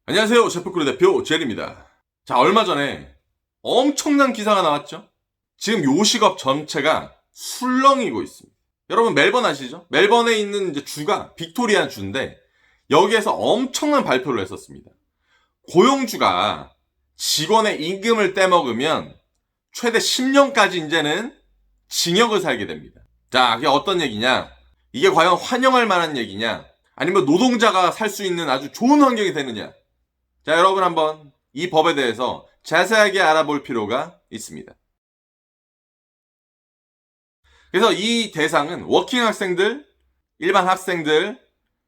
안녕하세요. 셰프크루 대표 제리입니다. 자, 얼마 전에 엄청난 기사가 나왔죠? 지금 요식업 전체가 술렁이고 있습니다. 여러분 멜번 아시죠? 멜번에 있는 이제 주가 빅토리아 주인데 여기에서 엄청난 발표를 했었습니다. 고용주가 직원의 임금을 떼먹으면 최대 10년까지 이제는 징역을 살게 됩니다. 자, 그게 어떤 얘기냐? 이게 과연 환영할 만한 얘기냐? 아니면 노동자가 살 수 있는 아주 좋은 환경이 되느냐? 자, 여러분 한번 이 법에 대해서 자세하게 알아볼 필요가 있습니다. 그래서 이 대상은 워킹 학생들, 일반 학생들,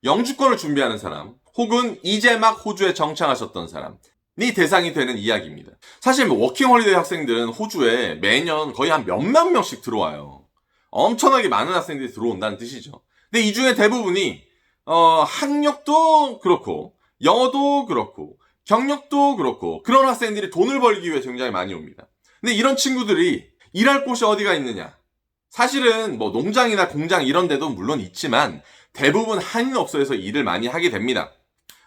영주권을 준비하는 사람, 혹은 이제 막 호주에 정착하셨던 사람이 대상이 되는 이야기입니다. 사실 워킹 홀리데이 학생들은 호주에 매년 거의 한 몇만 명씩 들어와요. 엄청나게 많은 학생들이 들어온다는 뜻이죠. 근데 이 중에 대부분이 학력도 그렇고 영어도 그렇고 경력도 그렇고 그런 학생들이 돈을 벌기 위해 굉장히 많이 옵니다. 근데 이런 친구들이 일할 곳이 어디가 있느냐? 사실은 뭐 농장이나 공장 이런 데도 물론 있지만 대부분 한인업소에서 일을 많이 하게 됩니다.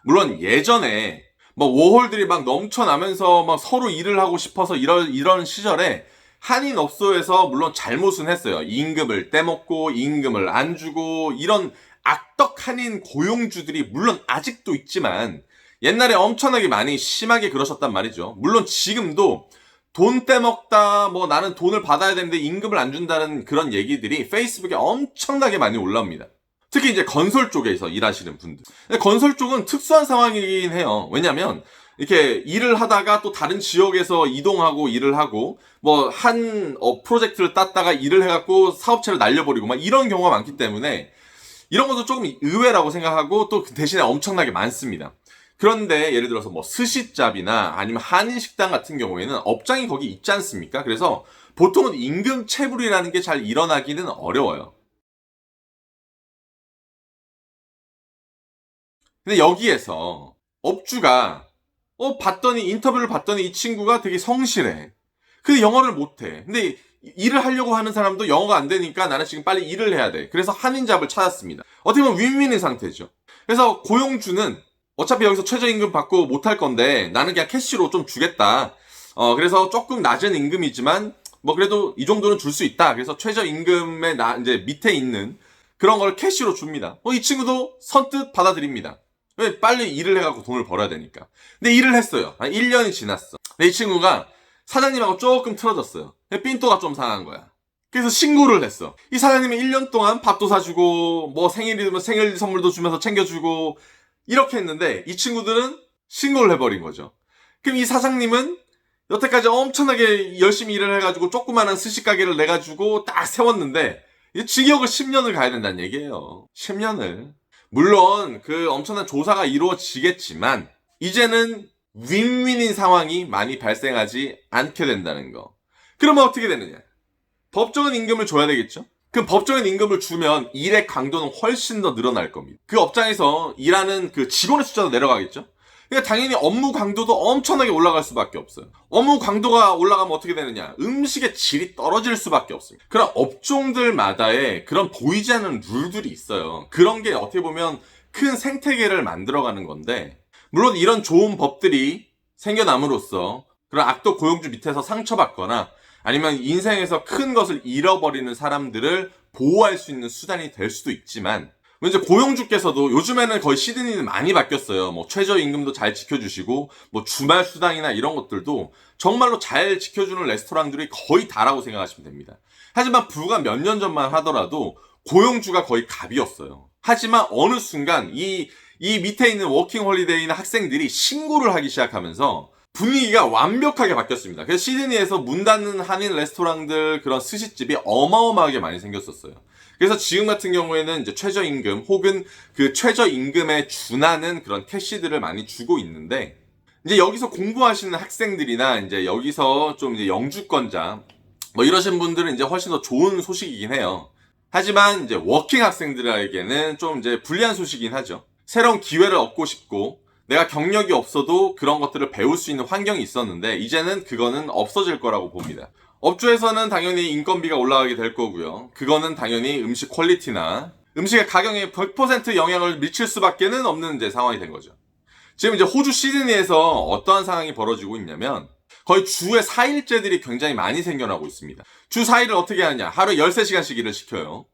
물론 예전에 뭐 워홀들이 막 넘쳐나면서 막 서로 일을 하고 싶어서 이런 시절에 한인업소에서 물론 잘못은 했어요. 임금을 떼먹고 임금을 안 주고 이런 악덕 한인 고용주들이 물론 아직도 있지만 옛날에 엄청나게 많이 심하게 그러셨단 말이죠. 물론 지금도 돈 떼먹다, 뭐 나는 돈을 받아야 되는데 임금을 안 준다는 그런 얘기들이 페이스북에 엄청나게 많이 올라옵니다. 특히 이제 건설 쪽에서 일하시는 분들. 근데 건설 쪽은 특수한 상황이긴 해요. 왜냐면 이렇게 일을 하다가 또 다른 지역에서 이동하고 일을 하고 뭐 한 프로젝트를 땄다가 일을 해갖고 사업체를 날려버리고 막 이런 경우가 많기 때문에 이런 것도 조금 의외라고 생각하고 또 대신에 엄청나게 많습니다. 그런데 예를 들어서 뭐 스시잡이나 아니면 한인식당 같은 경우에는 업장이 거기 있지 않습니까? 그래서 보통은 임금 체불이라는 게 잘 일어나기는 어려워요. 근데 여기에서 업주가 인터뷰를 봤더니 이 친구가 되게 성실해. 근데 영어를 못해. 근데 일을 하려고 하는 사람도 영어가 안 되니까 나는 지금 빨리 일을 해야 돼. 그래서 한인잡을 찾았습니다. 어떻게 보면 윈윈인 상태죠. 그래서 고용주는 어차피 여기서 최저임금 받고 못할 건데 나는 그냥 캐시로 좀 주겠다. 그래서 조금 낮은 임금이지만 뭐 그래도 이 정도는 줄 수 있다. 그래서 최저임금의 이제 밑에 있는 그런 걸 캐시로 줍니다. 이 친구도 선뜻 받아들입니다. 왜? 빨리 일을 해갖고 돈을 벌어야 되니까. 근데 일을 했어요. 한 1년이 지났어. 근데 이 친구가 사장님하고 조금 틀어졌어요. 삔또가 좀 상한 거야. 그래서 신고를 했어. 이 사장님이 1년 동안 밥도 사주고 뭐 생일이면 생일 선물도 주면서 챙겨주고 이렇게 했는데 이 친구들은 신고를 해버린 거죠. 그럼 이 사장님은 여태까지 엄청나게 열심히 일을 해가지고 조그마한 스시가게를 내가지고 딱 세웠는데 징역을 10년을 가야 된다는 얘기예요. 10년을. 물론 그 엄청난 조사가 이루어지겠지만 이제는 윈윈인 상황이 많이 발생하지 않게 된다는 거. 그러면 어떻게 되느냐? 법정은 임금을 줘야 되겠죠? 그 법정인 임금을 주면 일의 강도는 훨씬 더 늘어날 겁니다. 그 업장에서 일하는 그 직원의 숫자도 내려가겠죠? 그러니까 당연히 업무 강도도 엄청나게 올라갈 수밖에 없어요. 업무 강도가 올라가면 어떻게 되느냐? 음식의 질이 떨어질 수밖에 없습니다. 그런 업종들마다의 그런 보이지 않는 룰들이 있어요. 그런 게 어떻게 보면 큰 생태계를 만들어가는 건데 물론 이런 좋은 법들이 생겨남으로써 그런 악덕 고용주 밑에서 상처받거나 아니면 인생에서 큰 것을 잃어버리는 사람들을 보호할 수 있는 수단이 될 수도 있지만 이제 고용주께서도 요즘에는 거의 시드니는 많이 바뀌었어요. 뭐 최저임금도 잘 지켜주시고 뭐 주말 수당이나 이런 것들도 정말로 잘 지켜주는 레스토랑들이 거의 다라고 생각하시면 됩니다. 하지만 불과 몇 년 전만 하더라도 고용주가 거의 갑이었어요. 하지만 어느 순간 이 밑에 있는 워킹 홀리데이나 학생들이 신고를 하기 시작하면서 분위기가 완벽하게 바뀌었습니다. 그래서 시드니에서 문 닫는 한인 레스토랑들 그런 스시집이 어마어마하게 많이 생겼었어요. 그래서 지금 같은 경우에는 이제 최저임금 혹은 그 최저임금에 준하는 그런 캐시들을 많이 주고 있는데 이제 여기서 공부하시는 학생들이나 이제 여기서 좀 이제 영주권자 뭐 이러신 분들은 이제 훨씬 더 좋은 소식이긴 해요. 하지만 이제 워킹 학생들에게는 좀 이제 불리한 소식이긴 하죠. 새로운 기회를 얻고 싶고 내가 경력이 없어도 그런 것들을 배울 수 있는 환경이 있었는데 이제는 그거는 없어질 거라고 봅니다. 업주에서는 당연히 인건비가 올라가게 될 거고요. 그거는 당연히 음식 퀄리티나 음식의 가격에 100% 영향을 미칠 수밖에는 없는 이제 상황이 된 거죠. 지금 이제 호주 시드니에서 어떠한 상황이 벌어지고 있냐면 거의 주에 4일제들이 굉장히 많이 생겨나고 있습니다. 주 4일을 어떻게 하느냐. 하루에 13시간씩 일을 시켜요.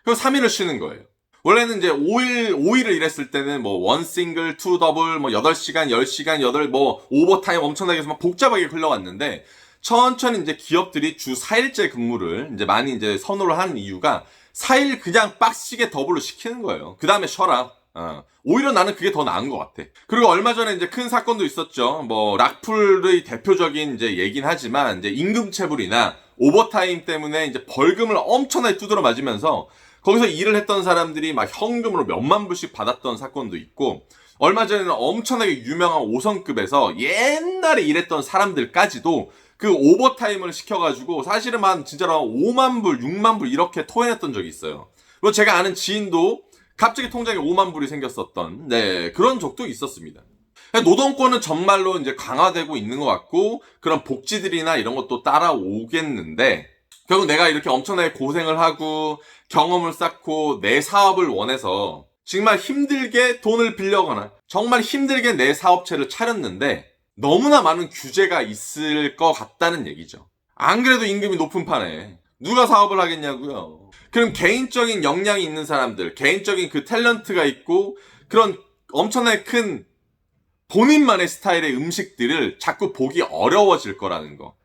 그리고 3일을 쉬는 거예요. 원래는 이제 5일을 일했을 때는 뭐 원 싱글, 투 더블, 뭐 8시간, 10시간, 8, 오버타임 엄청나게 해서 막 복잡하게 흘러왔는데 천천히 이제 기업들이 주 4일제 근무를 이제 많이 이제 선호를 하는 이유가 4일 그냥 빡시게 더블로 시키는 거예요. 그 다음에 쉬어라. 오히려 나는 그게 더 나은 것 같아. 그리고 얼마 전에 이제 큰 사건도 있었죠. 뭐 락풀의 대표적인 이제 얘긴 하지만 이제 임금체불이나 오버타임 때문에 이제 벌금을 엄청나게 두드러 맞으면서 거기서 일을 했던 사람들이 막 현금으로 몇만 불씩 받았던 사건도 있고, 얼마 전에는 엄청나게 유명한 5성급에서 옛날에 일했던 사람들까지도 그 오버타임을 시켜가지고 사실은 한 진짜로 5만 불, 6만 불 이렇게 토해냈던 적이 있어요. 그리고 제가 아는 지인도 갑자기 통장에 5만 불이 생겼었던, 그런 적도 있었습니다. 노동권은 정말로 이제 강화되고 있는 것 같고, 그런 복지들이나 이런 것도 따라오겠는데, 결국 내가 이렇게 엄청나게 고생을 하고, 경험을 쌓고, 내 사업을 원해서, 정말 힘들게 돈을 빌려거나, 정말 힘들게 내 사업체를 차렸는데, 너무나 많은 규제가 있을 것 같다는 얘기죠. 안 그래도 임금이 높은 판에, 누가 사업을 하겠냐고요. 그럼 개인적인 역량이 있는 사람들, 개인적인 그 탤런트가 있고 그런 엄청나게 큰 본인만의 스타일의 음식들을 자꾸 보기 어려워질 거라는 거.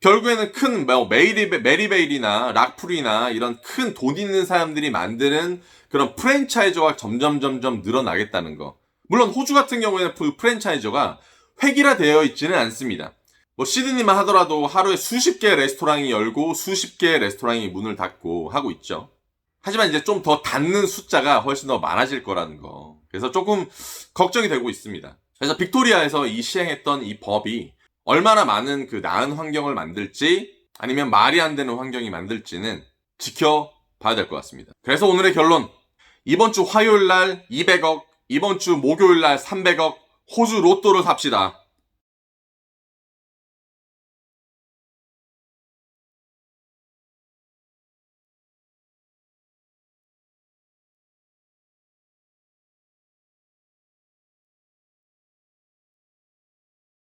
결국에는 큰 메리베일이나 락풀이나 이런 큰 돈 있는 사람들이 만드는 그런 프랜차이저가 점점 늘어나겠다는 거. 물론 호주 같은 경우에는 그 프랜차이저가 획일화되어 있지는 않습니다. 뭐 시드니만 하더라도 하루에 수십 개의 레스토랑이 열고 수십 개의 레스토랑이 문을 닫고 하고 있죠. 하지만 이제 좀 더 닫는 숫자가 훨씬 더 많아질 거라는 거. 그래서 조금 걱정이 되고 있습니다. 그래서 빅토리아에서 이 시행했던 이 법이 얼마나 많은 그 나은 환경을 만들지 아니면 말이 안 되는 환경이 만들지는 지켜봐야 될 것 같습니다. 그래서 오늘의 결론. 이번 주 화요일 날 200억, 이번 주 목요일 날 300억, 호주 로또를 삽시다.